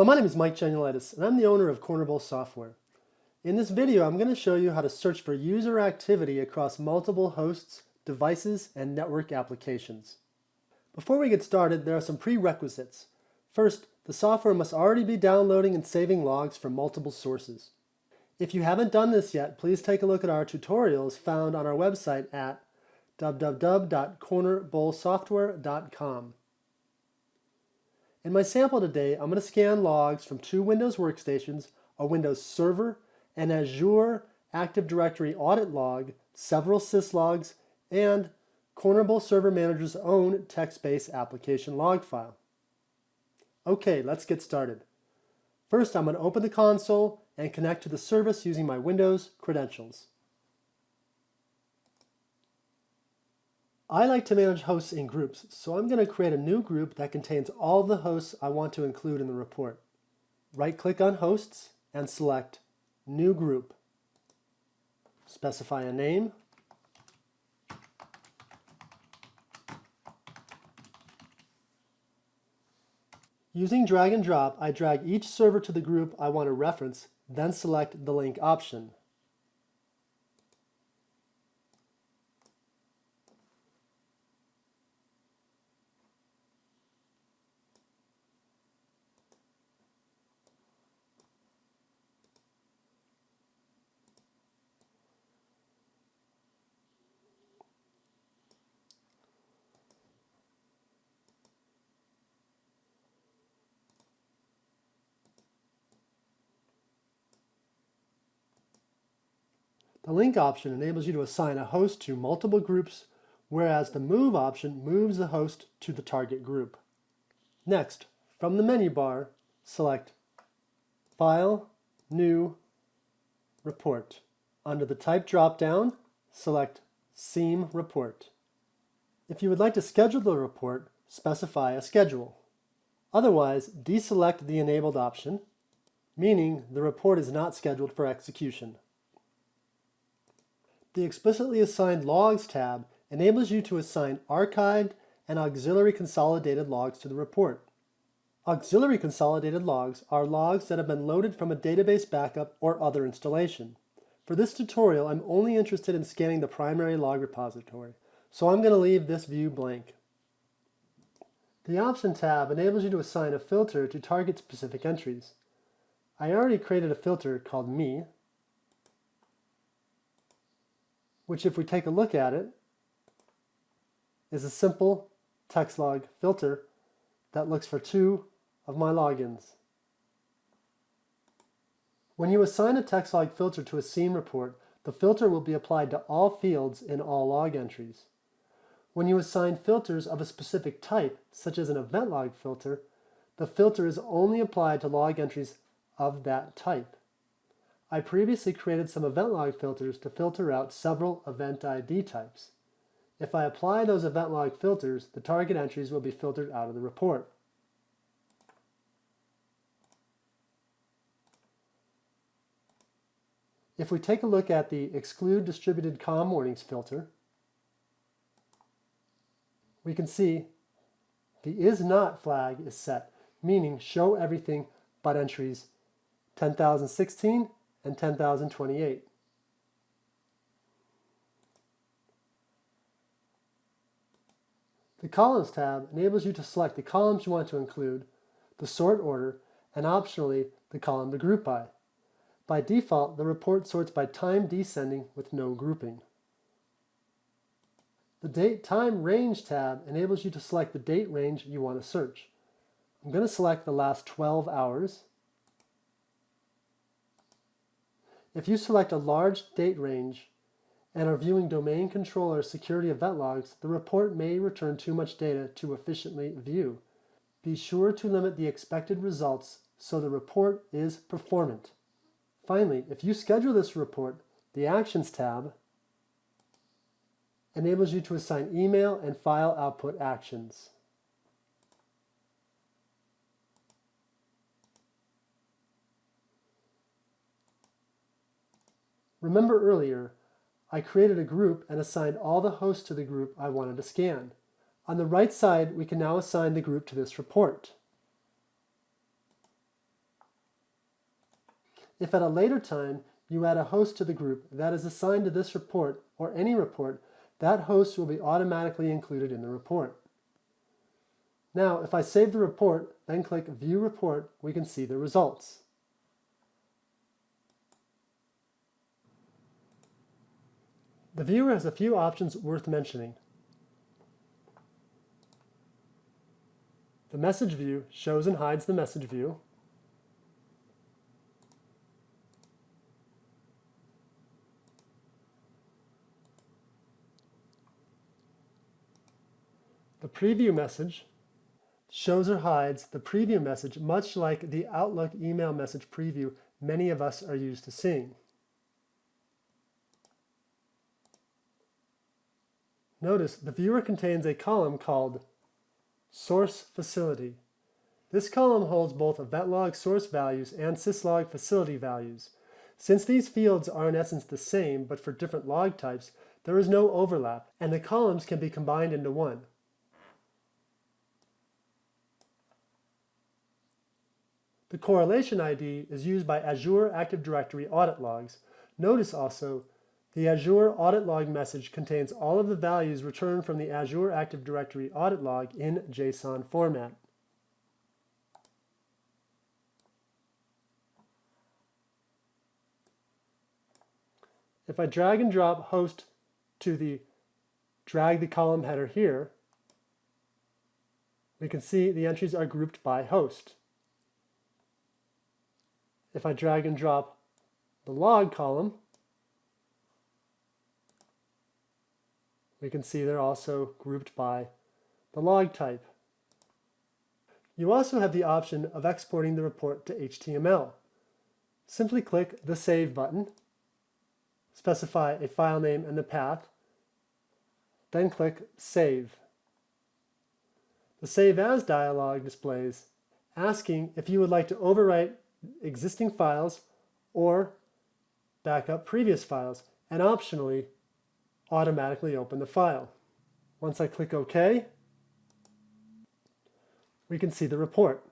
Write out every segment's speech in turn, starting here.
Hello, my name is Mike Genulitis, and I'm the owner of Cornerbowl Software. In this video, I'm going to show you how to search for user activity across multiple hosts, devices, and network applications. Before we get started, there are some prerequisites. First, the software must already be downloading and saving logs from multiple sources. If you haven't done this yet, please take a look at our tutorials found on our website at www.cornerbowlsoftware.com. In my sample today, I'm going to scan logs from 2 Windows workstations, a Windows Server, an Azure Active Directory audit log, several syslogs, and Cornerbowl Server Manager's own text-based application log file. Okay, let's get started. First, I'm going to open the console and connect to the service using my Windows credentials. I like to manage hosts in groups, so I'm going to create a new group that contains all the hosts I want to include in the report. Right-click on Hosts and select New Group. Specify a name. Using drag and drop, I drag each server to the group I want to reference, then select the link option. The link option enables you to assign a host to multiple groups, whereas the move option moves the host to the target group. Next, from the menu bar, select File, New, Report. Under the Type drop-down, select SIEM Report. If you would like to schedule the report, specify a schedule. Otherwise, deselect the Enabled option, meaning the report is not scheduled for execution. The Explicitly Assigned Logs tab enables you to assign archived and auxiliary consolidated logs to the report. Auxiliary consolidated logs are logs that have been loaded from a database backup or other installation. For this tutorial, I'm only interested in scanning the primary log repository, so I'm going to leave this view blank. The Option tab enables you to assign a filter to target specific entries. I already created a filter called Me, which, if we take a look at it, is a simple text log filter that looks for 2 of my logins. When you assign a text log filter to a SIEM report, the filter will be applied to all fields in all log entries. When you assign filters of a specific type, such as an event log filter, the filter is only applied to log entries of that type. I previously created some event log filters to filter out several event ID types. If I apply those event log filters, the target entries will be filtered out of the report. If we take a look at the Exclude Distributed COM Warnings filter, we can see the Is Not flag is set, meaning show everything but entries 10,016 and 10,028. The Columns tab enables you to select the columns you want to include, the sort order, and optionally the column to group by. By default, the report sorts by time descending with no grouping. The Date Time Range tab enables you to select the date range you want to search. I'm going to select the last 12 hours. If you select a large date range and are viewing domain controller security event logs, the report may return too much data to efficiently view. Be sure to limit the expected results so the report is performant. Finally, if you schedule this report, the Actions tab enables you to assign email and file output actions. Remember earlier, I created a group and assigned all the hosts to the group I wanted to scan. On the right side, we can now assign the group to this report. If at a later time you add a host to the group that is assigned to this report or any report, that host will be automatically included in the report. Now, if I save the report, then click View Report, we can see the results. The viewer has a few options worth mentioning. The message view shows and hides the message view. The preview message shows or hides the preview message, much like the Outlook email message preview many of us are used to seeing. Notice the viewer contains a column called Source Facility. This column holds both event log source values and syslog facility values. Since these fields are in essence the same but for different log types, there is no overlap, and the columns can be combined into one. The correlation ID is used by Azure Active Directory audit logs. Notice also, the Azure audit log message contains all of the values returned from the Azure Active Directory audit log in JSON format. If I drag and drop host to drag the column header here, we can see the entries are grouped by host. If I drag and drop the log column, we can see they're also grouped by the log type. You also have the option of exporting the report to HTML. Simply click the Save button, specify a file name and the path, then click Save. The Save As dialog displays, asking if you would like to overwrite existing files or back up previous files, and optionally automatically open the file. Once I click OK, we can see the report.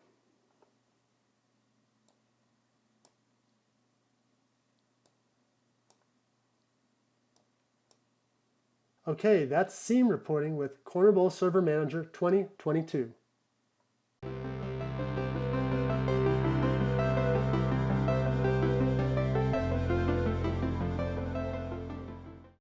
Okay, that's SIEM reporting with Corner Bowl Server Manager 2022.